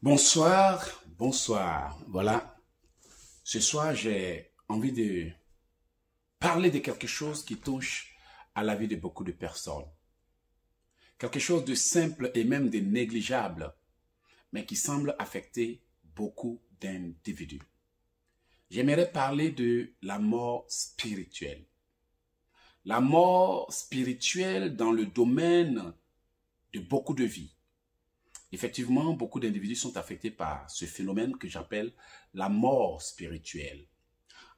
Bonsoir, bonsoir. Voilà, ce soir j'ai envie de parler de quelque chose qui touche à la vie de beaucoup de personnes. Quelque chose de simple et même de négligeable, mais qui semble affecter beaucoup d'individus. J'aimerais parler de la mort spirituelle. La mort spirituelle dans le domaine de beaucoup de vies. Effectivement, beaucoup d'individus sont affectés par ce phénomène que j'appelle la mort spirituelle.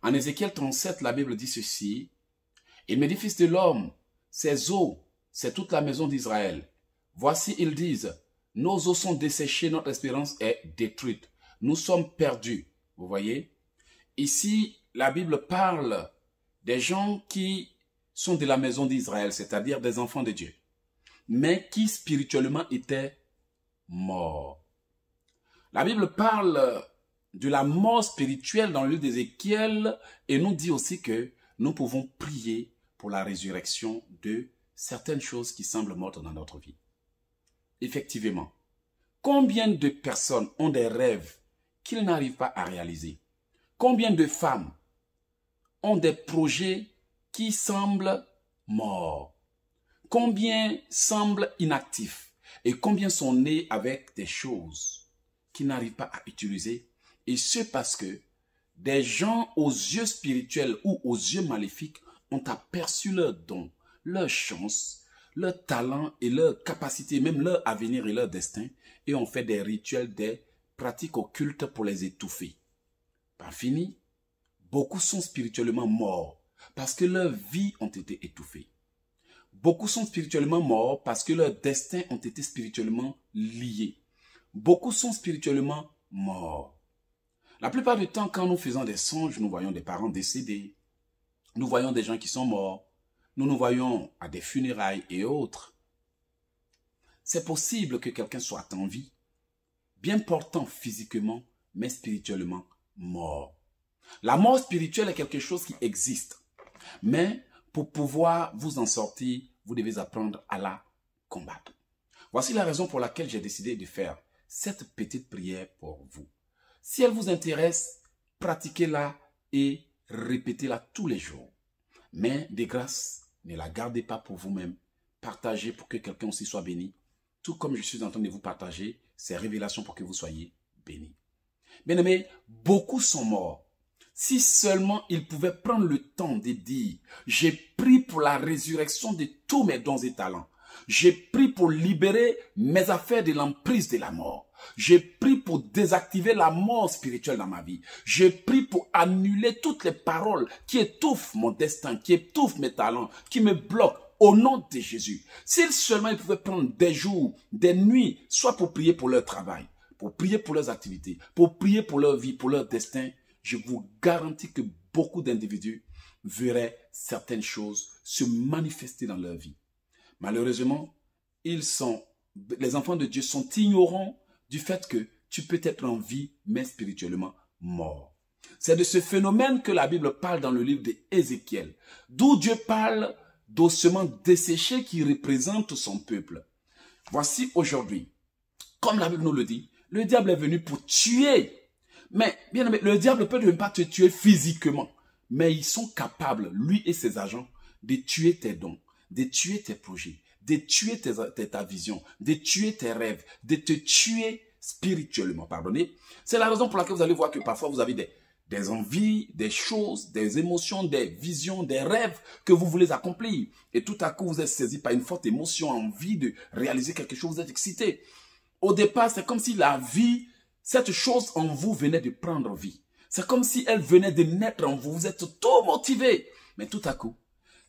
En Ézéchiel 37, la Bible dit ceci: « Il me dit, fils de l'homme, ces eaux, c'est toute la maison d'Israël. Voici, ils disent, nos eaux sont desséchées, notre espérance est détruite. Nous sommes perdus. » Vous voyez? Ici, la Bible parle des gens qui sont de la maison d'Israël, c'est-à-dire des enfants de Dieu, mais qui spirituellement étaient morts. La Bible parle de la mort spirituelle dans le livre d'Ézéchiel et nous dit aussi que nous pouvons prier pour la résurrection de certaines choses qui semblent mortes dans notre vie. Effectivement, combien de personnes ont des rêves qu'ils n'arrivent pas à réaliser? Combien de femmes ont des projets qui semblent morts? Combien semblent inactifs? Et combien sont nés avec des choses qu'ils n'arrivent pas à utiliser? Et ce parce que des gens aux yeux spirituels ou aux yeux maléfiques ont aperçu leurs dons, leurs chances, leurs talents et leurs capacités, même leur avenir et leur destin, et ont fait des rituels, des pratiques occultes pour les étouffer. Par fini, beaucoup sont spirituellement morts parce que leurs vies ont été étouffées. Beaucoup sont spirituellement morts parce que leurs destins ont été spirituellement liés. Beaucoup sont spirituellement morts. La plupart du temps, quand nous faisons des songes, nous voyons des parents décédés. Nous voyons des gens qui sont morts. Nous nous voyons à des funérailles et autres. C'est possible que quelqu'un soit en vie, bien portant physiquement, mais spirituellement mort. La mort spirituelle est quelque chose qui existe. Mais pour pouvoir vous en sortir, vous devez apprendre à la combattre. Voici la raison pour laquelle j'ai décidé de faire cette petite prière pour vous. Si elle vous intéresse, pratiquez-la et répétez-la tous les jours. Mais de grâce, ne la gardez pas pour vous-même. Partagez pour que quelqu'un aussi soit béni. Tout comme je suis en train de vous partager ces révélations pour que vous soyez bénis. Bien-aimés, beaucoup sont morts. Si seulement ils pouvaient prendre le temps de dire « J'ai pris pour la résurrection de tous mes dons et talents. J'ai pris pour libérer mes affaires de l'emprise de la mort. J'ai pris pour désactiver la mort spirituelle dans ma vie. J'ai pris pour annuler toutes les paroles qui étouffent mon destin, qui étouffent mes talents, qui me bloquent. Au nom de Jésus. » S'ils seulement ils pouvaient prendre des jours, des nuits, soit pour prier pour leur travail, pour prier pour leurs activités, pour prier pour leur vie, pour leur destin, je vous garantis que beaucoup d'individus verraient certaines choses se manifester dans leur vie. Malheureusement, les enfants de Dieu sont ignorants du fait que tu peux être en vie, mais spirituellement mort. C'est de ce phénomène que la Bible parle dans le livre d'Ézéchiel, d'où Dieu parle d'ossements desséchés qui représentent son peuple. Voici aujourd'hui, comme la Bible nous le dit, le diable est venu pour tuer. Mais, bien aimé, le diable ne peut même pas te tuer physiquement. Mais ils sont capables, lui et ses agents, de tuer tes dons, de tuer tes projets, de tuer ta vision, de tuer tes rêves, de te tuer spirituellement. Pardonnez. C'est la raison pour laquelle vous allez voir que parfois vous avez des envies, des choses, des émotions, des visions, des rêves que vous voulez accomplir. Et tout à coup, vous êtes saisi par une forte émotion, envie de réaliser quelque chose, vous êtes excité. Au départ, c'est comme si la vie, cette chose en vous venait de prendre vie. C'est comme si elle venait de naître en vous. Vous êtes tout motivé. Mais tout à coup,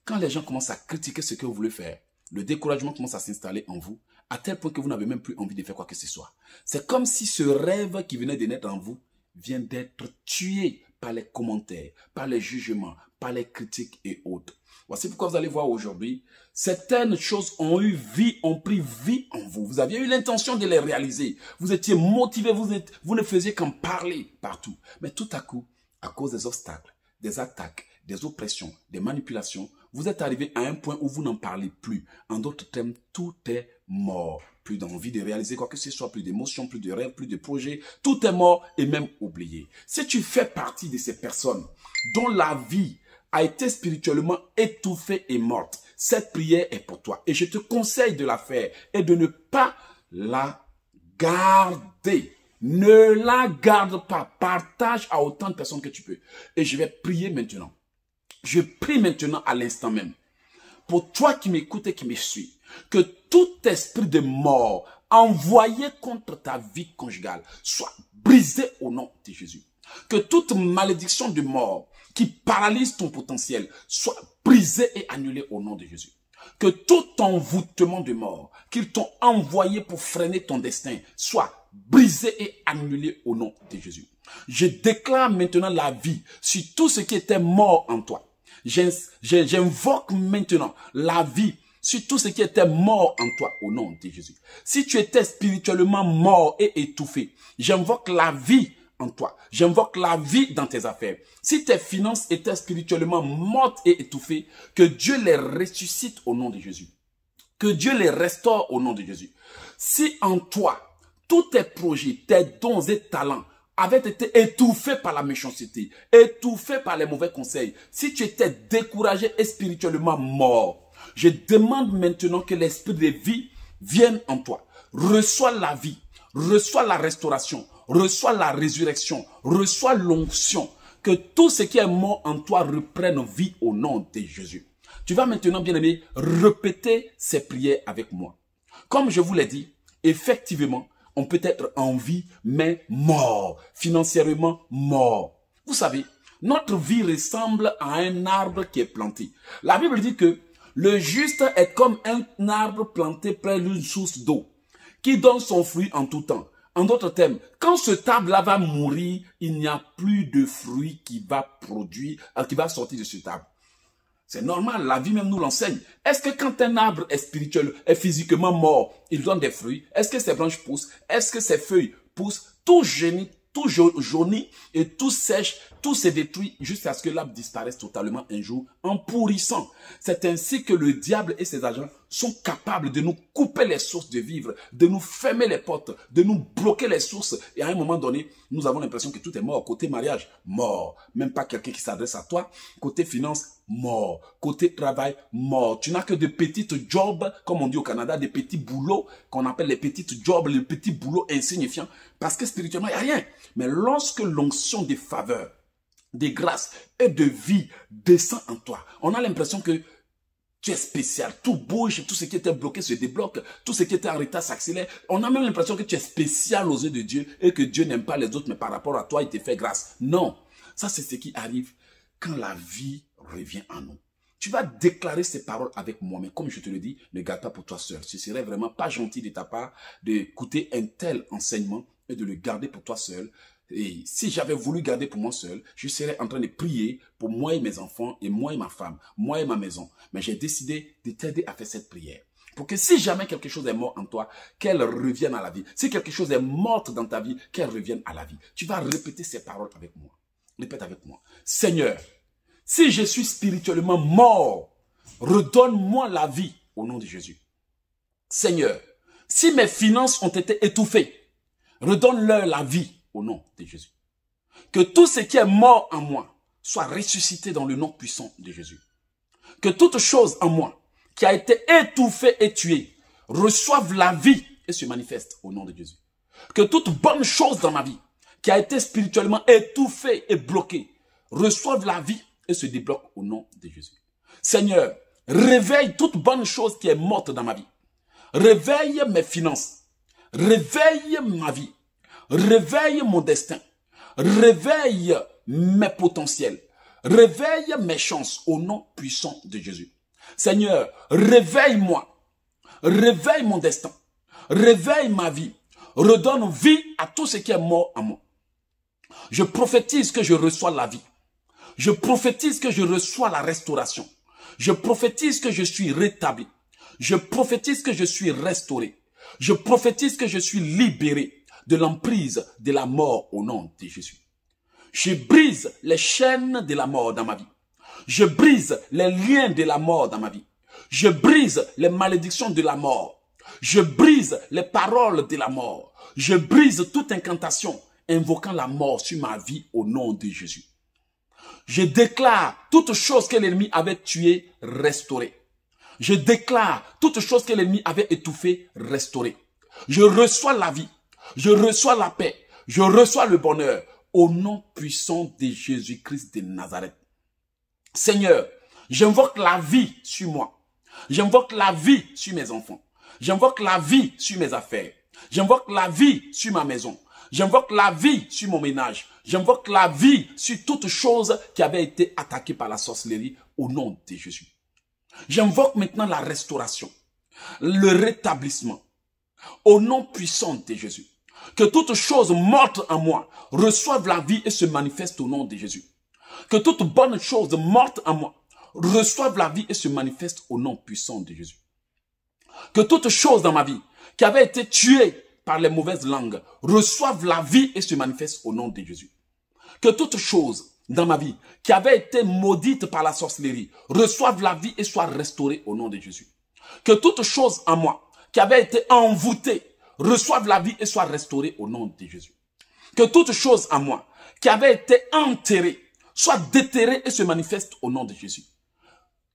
quand les gens commencent à critiquer ce que vous voulez faire, le découragement commence à s'installer en vous, à tel point que vous n'avez même plus envie de faire quoi que ce soit. C'est comme si ce rêve qui venait de naître en vous vient d'être tué par les commentaires, par les jugements, par les critiques et autres. Voici pourquoi vous allez voir aujourd'hui, certaines choses ont eu vie, ont pris vie en vous. Vous aviez eu l'intention de les réaliser. Vous étiez motivé, vous ne faisiez qu'en parler partout. Mais tout à coup, à cause des obstacles, des attaques, des oppressions, des manipulations, vous êtes arrivé à un point où vous n'en parlez plus. En d'autres termes, tout est mort. plus d'envie de réaliser quoi que ce soit, plus d'émotions, plus de rêves, plus de projets. Tout est mort et même oublié. Si tu fais partie de ces personnes dont la vie a été spirituellement étouffée et morte, cette prière est pour toi. Et je te conseille de la faire et de ne pas la garder. Ne la garde pas. Partage à autant de personnes que tu peux. Et je vais prier maintenant. Je prie maintenant à l'instant même. Pour toi qui m'écoutes et qui me suis, que tout esprit de mort envoyé contre ta vie conjugale soit brisé au nom de Jésus. Que toute malédiction de mort qui paralyse ton potentiel soit brisée et annulée au nom de Jésus. Que tout envoûtement de mort qu'ils t'ont envoyé pour freiner ton destin soit brisé et annulé au nom de Jésus. Je déclare maintenant la vie sur tout ce qui était mort en toi. J'invoque maintenant la vie sur tout ce qui était mort en toi au nom de Jésus. Si tu étais spirituellement mort et étouffé, j'invoque la vie en toi. J'invoque la vie dans tes affaires. Si tes finances étaient spirituellement mortes et étouffées, que Dieu les ressuscite au nom de Jésus. Que Dieu les restaure au nom de Jésus. Si en toi, tous tes projets, tes dons et talents avaient été étouffés par la méchanceté, étouffés par les mauvais conseils, si tu étais découragé et spirituellement mort, je demande maintenant que l'esprit de vie vienne en toi. Reçois la vie, reçois la restauration, reçois la résurrection, reçois l'onction. Que tout ce qui est mort en toi reprenne vie au nom de Jésus. Tu vas maintenant, bien-aimé, répéter ces prières avec moi. Comme je vous l'ai dit, effectivement, on peut être en vie, mais mort, financièrement mort. Vous savez, notre vie ressemble à un arbre qui est planté. La Bible dit que le juste est comme un arbre planté près d'une source d'eau, qui donne son fruit en tout temps. En d'autres termes, quand ce arbre-là va mourir, il n'y a plus de fruit qui va produire, qui va sortir de cet arbre. C'est normal, la vie même nous l'enseigne. Est-ce que quand un arbre est spirituel, est physiquement mort, il donne des fruits? Est-ce que ses branches poussent? Est-ce que ses feuilles poussent? Tout jaunit et tout sèche, tout se détruit jusqu'à ce que l'arbre disparaisse totalement un jour en pourrissant. C'est ainsi que le diable et ses agents sont capables de nous couper les sources de vivre, de nous fermer les portes, de nous bloquer les sources. Et à un moment donné, nous avons l'impression que tout est mort. Côté mariage, mort. Même pas quelqu'un qui s'adresse à toi. Côté finance, mort. Côté travail, mort. Tu n'as que de petites jobs, comme on dit au Canada, des petits boulots qu'on appelle les petites jobs, les petits boulots insignifiants. Parce que spirituellement, il n'y a rien. Mais lorsque l'onction des faveurs, des grâces et de vie descend en toi, on a l'impression que tu es spécial. Tout bouge, tout ce qui était bloqué se débloque, tout ce qui était en retard s'accélère. On a même l'impression que tu es spécial aux yeux de Dieu et que Dieu n'aime pas les autres, mais par rapport à toi, il te fait grâce. Non, ça c'est ce qui arrive quand la vie revient en nous. Tu vas déclarer ces paroles avec moi, mais comme je te le dis, ne garde pas pour toi seul. Ce serait vraiment pas gentil de ta part d'écouter un tel enseignement et de le garder pour toi seul. Et si j'avais voulu garder pour moi seul, je serais en train de prier pour moi et mes enfants, et moi et ma femme, moi et ma maison. Mais j'ai décidé de t'aider à faire cette prière. Pour que si jamais quelque chose est mort en toi, qu'elle revienne à la vie. Si quelque chose est morte dans ta vie, qu'elle revienne à la vie. Tu vas répéter ces paroles avec moi. Répète avec moi. Seigneur, si je suis spirituellement mort, redonne-moi la vie au nom de Jésus. Seigneur, si mes finances ont été étouffées, redonne-leur la vie au nom de Jésus. Que tout ce qui est mort en moi soit ressuscité dans le nom puissant de Jésus. Que toute chose en moi qui a été étouffée et tuée reçoive la vie et se manifeste au nom de Jésus. Que toute bonne chose dans ma vie qui a été spirituellement étouffée et bloquée reçoive la vie et se débloque au nom de Jésus. Seigneur, réveille toute bonne chose qui est morte dans ma vie. Réveille mes finances. Réveille ma vie. Réveille mon destin. Réveille mes potentiels. Réveille mes chances au nom puissant de Jésus. Seigneur, réveille-moi. Réveille mon destin. Réveille ma vie. Redonne vie à tout ce qui est mort en moi. Je prophétise que je reçois la vie. Je prophétise que je reçois la restauration. Je prophétise que je suis rétabli. Je prophétise que je suis restauré. Je prophétise que je suis libéré de l'emprise de la mort au nom de Jésus. Je brise les chaînes de la mort dans ma vie. Je brise les liens de la mort dans ma vie. Je brise les malédictions de la mort. Je brise les paroles de la mort. Je brise toute incantation invoquant la mort sur ma vie au nom de Jésus. Je déclare toute chose que l'ennemi avait tuée, restaurée. Je déclare toute chose que l'ennemi avait étouffée, restaurée. Je reçois la vie, je reçois la paix, je reçois le bonheur au nom puissant de Jésus-Christ de Nazareth. Seigneur, j'invoque la vie sur moi. J'invoque la vie sur mes enfants. J'invoque la vie sur mes affaires. J'invoque la vie sur ma maison. J'invoque la vie sur mon ménage. J'invoque la vie sur toute chose qui avait été attaquée par la sorcellerie au nom de Jésus. J'invoque maintenant la restauration, le rétablissement au nom puissant de Jésus. Que toute chose morte en moi reçoive la vie et se manifeste au nom de Jésus. Que toute bonne chose morte en moi reçoive la vie et se manifeste au nom puissant de Jésus. Que toute chose dans ma vie qui avait été tuée par les mauvaises langues reçoive la vie et se manifeste au nom de Jésus. Que toute chose dans ma vie qui avait été maudite par la sorcellerie reçoive la vie et soit restaurée au nom de Jésus. Que toute chose en moi qui avait été envoûtée reçoive la vie et soit restaurée au nom de Jésus. Que toute chose en moi qui avait été enterrée soit déterrée et se manifeste au nom de Jésus.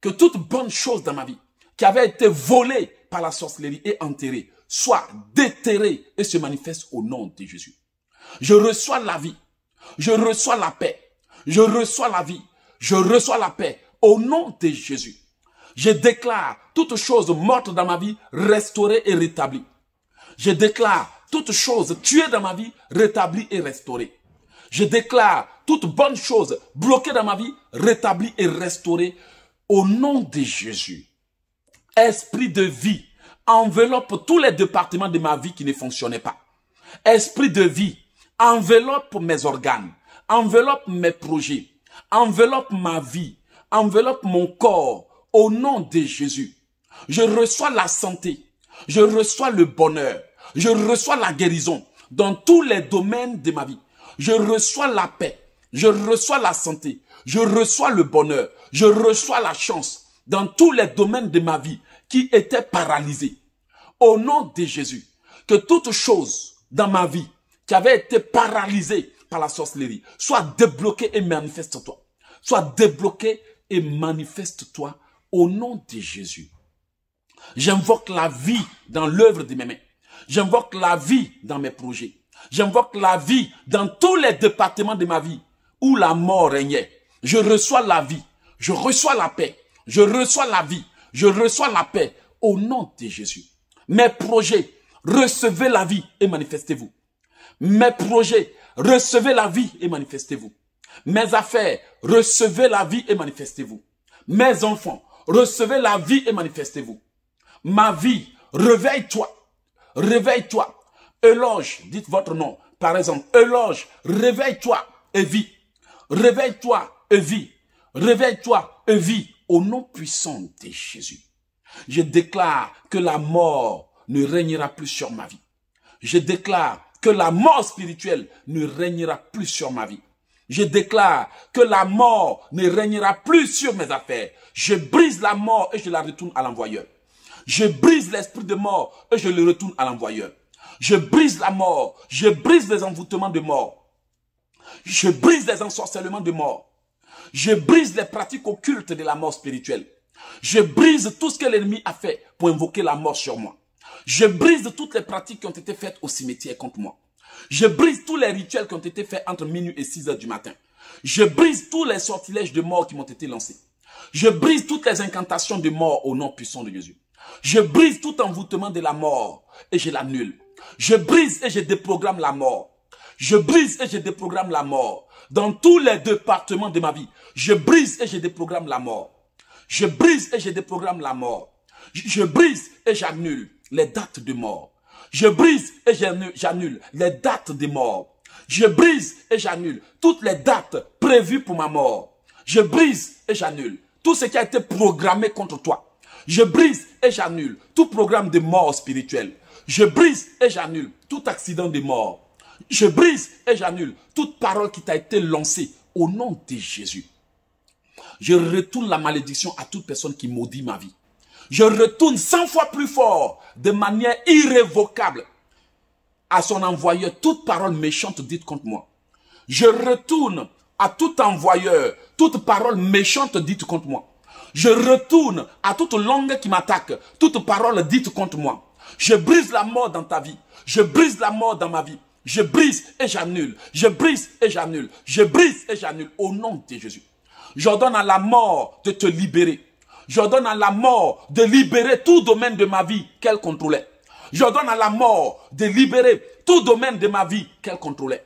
Que toute bonne chose dans ma vie qui avait été volée par la sorcellerie et enterrée soit déterrée et se manifeste au nom de Jésus. Je reçois la vie, je reçois la paix, je reçois la vie, je reçois la paix au nom de Jésus. Je déclare toute chose morte dans ma vie restaurée et rétablie. Je déclare toute chose tuée dans ma vie rétablie et restaurée. Je déclare toute bonne chose bloquée dans ma vie rétablie et restaurée au nom de Jésus. Esprit de vie, enveloppe tous les départements de ma vie qui ne fonctionnaient pas. Esprit de vie, enveloppe mes organes, enveloppe mes projets, enveloppe ma vie, enveloppe mon corps au nom de Jésus. Je reçois la santé, je reçois le bonheur, je reçois la guérison dans tous les domaines de ma vie. Je reçois la paix, je reçois la santé, je reçois le bonheur, je reçois la chance dans tous les domaines de ma vie qui étaient paralysés. Au nom de Jésus, que toute chose dans ma vie qui avait été paralysée par la sorcellerie soit débloquée et manifeste-toi. Soit débloquée et manifeste-toi au nom de Jésus. J'invoque la vie dans l'œuvre de mes mains. J'invoque la vie dans mes projets. J'invoque la vie dans tous les départements de ma vie où la mort régnait. Je reçois la vie, je reçois la paix, je reçois la vie, je reçois la paix au nom de Jésus. Mes projets, recevez la vie et manifestez-vous. Mes projets, recevez la vie et manifestez-vous. Mes affaires, recevez la vie et manifestez-vous. Mes enfants, recevez la vie et manifestez-vous. Ma vie, réveille-toi, réveille-toi. Éloge, dites votre nom. Par exemple, éloge, réveille-toi et vis. Réveille-toi et vis. Réveille-toi et vis au nom puissant de Jésus. Je déclare que la mort ne régnera plus sur ma vie. Je déclare que la mort spirituelle ne régnera plus sur ma vie. Je déclare que la mort ne régnera plus sur mes affaires. Je brise la mort et je la retourne à l'envoyeur. Je brise l'esprit de mort et je le retourne à l'envoyeur. Je brise la mort, je brise les envoûtements de mort. Je brise les ensorcellements de mort. Je brise les pratiques occultes de la mort spirituelle. Je brise tout ce que l'ennemi a fait pour invoquer la mort sur moi. Je brise toutes les pratiques qui ont été faites au cimetière contre moi. Je brise tous les rituels qui ont été faits entre minuit et 6 heures du matin. Je brise tous les sortilèges de mort qui m'ont été lancés. Je brise toutes les incantations de mort au nom puissant de Jésus. Je brise tout envoûtement de la mort et je l'annule. Je brise et je déprogramme la mort. Je brise et je déprogramme la mort. Dans tous les départements de ma vie, je brise et je déprogramme la mort. Je brise et je déprogramme la mort. Je brise et j'annule les dates de mort. Je brise et j'annule les dates de mort. Je brise et j'annule toutes les dates prévues pour ma mort. Je brise et j'annule tout ce qui a été programmé contre toi. Je brise et j'annule tout programme de mort spirituelle. Je brise et j'annule tout accident de mort. Je brise et j'annule toute parole qui t'a été lancée au nom de Jésus. Je retourne la malédiction à toute personne qui maudit ma vie. Je retourne 100 fois plus fort, de manière irrévocable, à son envoyeur toute parole méchante dite contre moi. Je retourne à tout envoyeur, toute parole méchante dite contre moi. Je retourne à toute langue qui m'attaque, toute parole dite contre moi. Je brise la mort dans ta vie. Je brise la mort dans ma vie. Je brise et j'annule. Je brise et j'annule. Je brise et j'annule au nom de Jésus. J'ordonne à la mort de te libérer. J'ordonne à la mort de libérer tout domaine de ma vie qu'elle contrôlait. J'ordonne à la mort de libérer tout domaine de ma vie qu'elle contrôlait.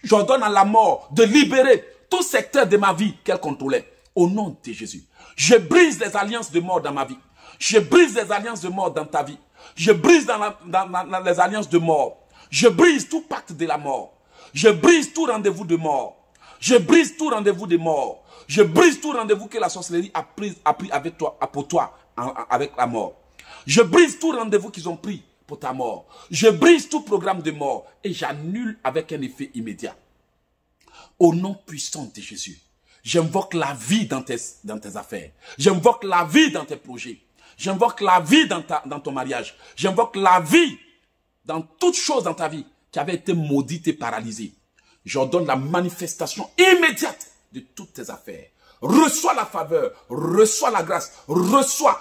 J'ordonne à la mort de libérer tout secteur de ma vie qu'elle contrôlait. Au nom de Jésus. Je brise les alliances de mort dans ma vie. Je brise les alliances de mort dans ta vie. Je brise dans les alliances de mort. Je brise tout pacte de la mort. Je brise tout rendez-vous de mort. Je brise tout rendez-vous de mort. Je brise tout rendez-vous que la sorcellerie a pris avec toi, pour toi, avec la mort. Je brise tout rendez-vous qu'ils ont pris pour ta mort. Je brise tout programme de mort et j'annule avec un effet immédiat. Au nom puissant de Jésus. J'invoque la vie dans tes affaires. J'invoque la vie dans tes projets. J'invoque la vie dans ton mariage. J'invoque la vie dans toutes choses dans ta vie qui avaient été maudites et paralysées. J'ordonne la manifestation immédiate de toutes tes affaires. Reçois la faveur, reçois la grâce, reçois.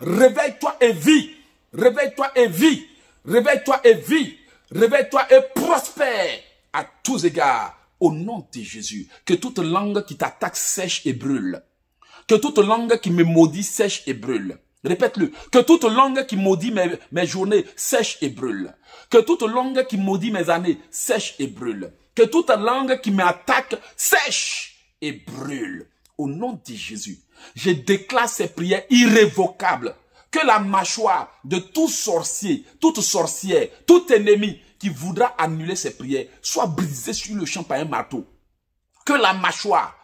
Réveille-toi et vis. Réveille-toi et vis. Réveille-toi et vis. Réveille-toi et prospère à tous égards. Au nom de Jésus, que toute langue qui t'attaque sèche et brûle. Que toute langue qui me maudit sèche et brûle. Répète-le. Que toute langue qui maudit mes journées sèche et brûle. Que toute langue qui maudit mes années sèche et brûle. Que toute langue qui m'attaque sèche et brûle. Au nom de Jésus, je déclare ces prières irrévocables. Que la mâchoire de tout sorcier, toute sorcière, tout ennemi qui voudra annuler ces prières soit brisée sur le champ par un marteau. Que la mâchoire,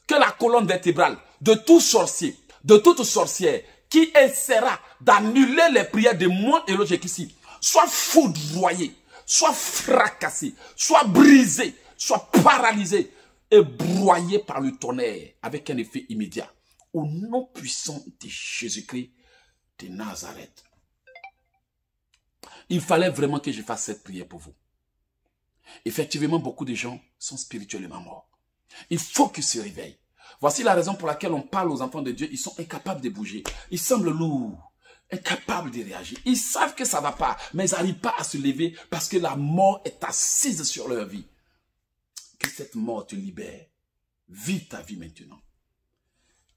que la colonne vertébrale de tout sorcier, de toute sorcière qui essaiera d'annuler les prières de moi et l'autre ici, soit foudroyée, soit fracassée, soit brisée, soit paralysée et broyée par le tonnerre avec un effet immédiat. Au nom puissant de Jésus-Christ de Nazareth. Il fallait vraiment que je fasse cette prière pour vous. Effectivement, beaucoup de gens sont spirituellement morts. Il faut qu'ils se réveillent. Voici la raison pour laquelle on parle aux enfants de Dieu. Ils sont incapables de bouger. Ils semblent lourds, incapables de réagir. Ils savent que ça ne va pas, mais ils n'arrivent pas à se lever parce que la mort est assise sur leur vie. Que cette mort te libère. Vis ta vie maintenant.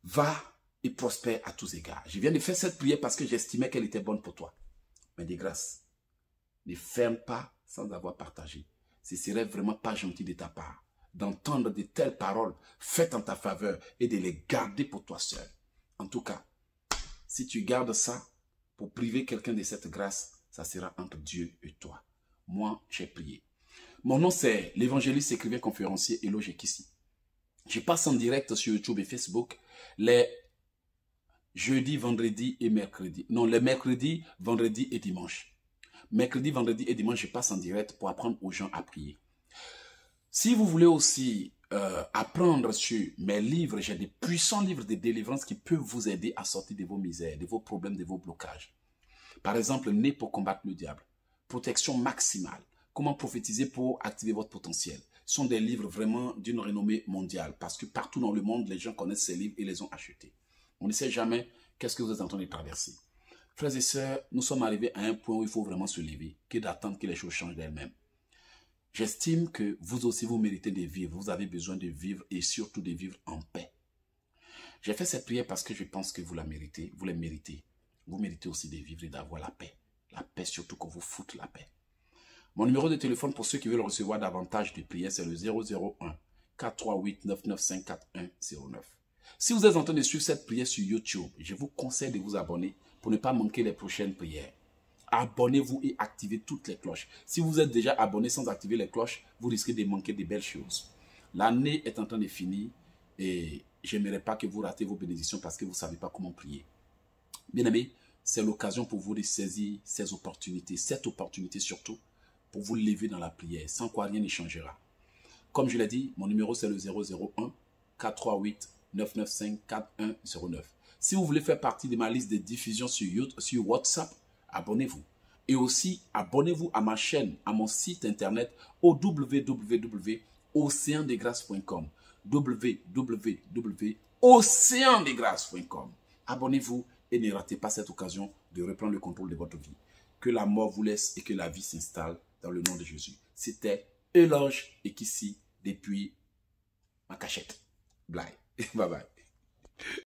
Va et prospère à tous égards. Je viens de faire cette prière parce que j'estimais qu'elle était bonne pour toi. Mais de grâce, ne ferme pas sans avoir partagé. Ce serait vraiment pas gentil de ta part d'entendre de telles paroles faites en ta faveur et de les garder pour toi seul. En tout cas, si tu gardes ça pour priver quelqu'un de cette grâce, ça sera entre Dieu et toi. Moi, j'ai prié. Mon nom, c'est l'évangéliste écrivain conférencier Elo Jekissi. Je passe en direct sur YouTube et Facebook les jeudis, vendredis et mercredis. Non, les mercredis, vendredis et dimanche. Mercredi, vendredi et dimanche, je passe en direct pour apprendre aux gens à prier. Si vous voulez aussi apprendre sur mes livres, j'ai des puissants livres de délivrance qui peuvent vous aider à sortir de vos misères, de vos problèmes, de vos blocages. Par exemple, Né pour combattre le diable, Protection maximale, Comment prophétiser pour activer votre potentiel. Ce sont des livres vraiment d'une renommée mondiale parce que partout dans le monde, les gens connaissent ces livres et les ont achetés. On ne sait jamais qu'est-ce que vous êtes en train de traverser. Frères et sœurs, nous sommes arrivés à un point où il faut vraiment se lever, que d'attendre que les choses changent d'elles-mêmes. J'estime que vous aussi, vous méritez de vivre. Vous avez besoin de vivre et surtout de vivre en paix. J'ai fait cette prière parce que je pense que vous la méritez. Vous la méritez. Vous méritez aussi de vivre et d'avoir la paix. La paix, surtout qu'on vous foute la paix. Mon numéro de téléphone pour ceux qui veulent recevoir davantage de prières, c'est le 001 438 995 4109. Si vous êtes en train de suivre cette prière sur YouTube, je vous conseille de vous abonner pour ne pas manquer les prochaines prières. Abonnez-vous et activez toutes les cloches. Si vous êtes déjà abonné sans activer les cloches, vous risquez de manquer de belles choses. L'année est en train de finir et je n'aimerais pas que vous ratez vos bénédictions parce que vous ne savez pas comment prier. Bien aimé, c'est l'occasion pour vous de saisir ces opportunités, cette opportunité surtout, pour vous lever dans la prière, sans quoi rien ne changera. Comme je l'ai dit, mon numéro c'est le 001 438 995 4109. Si vous voulez faire partie de ma liste de diffusion sur WhatsApp, abonnez-vous. Et aussi, abonnez-vous à ma chaîne, à mon site internet au www.oceandesgrâces.com. www.oceandesgrâces.com. Abonnez-vous et ne ratez pas cette occasion de reprendre le contrôle de votre vie. Que la mort vous laisse et que la vie s'installe dans le nom de Jésus. C'était Eloge Ekissi depuis ma cachette. Bye. Bye bye.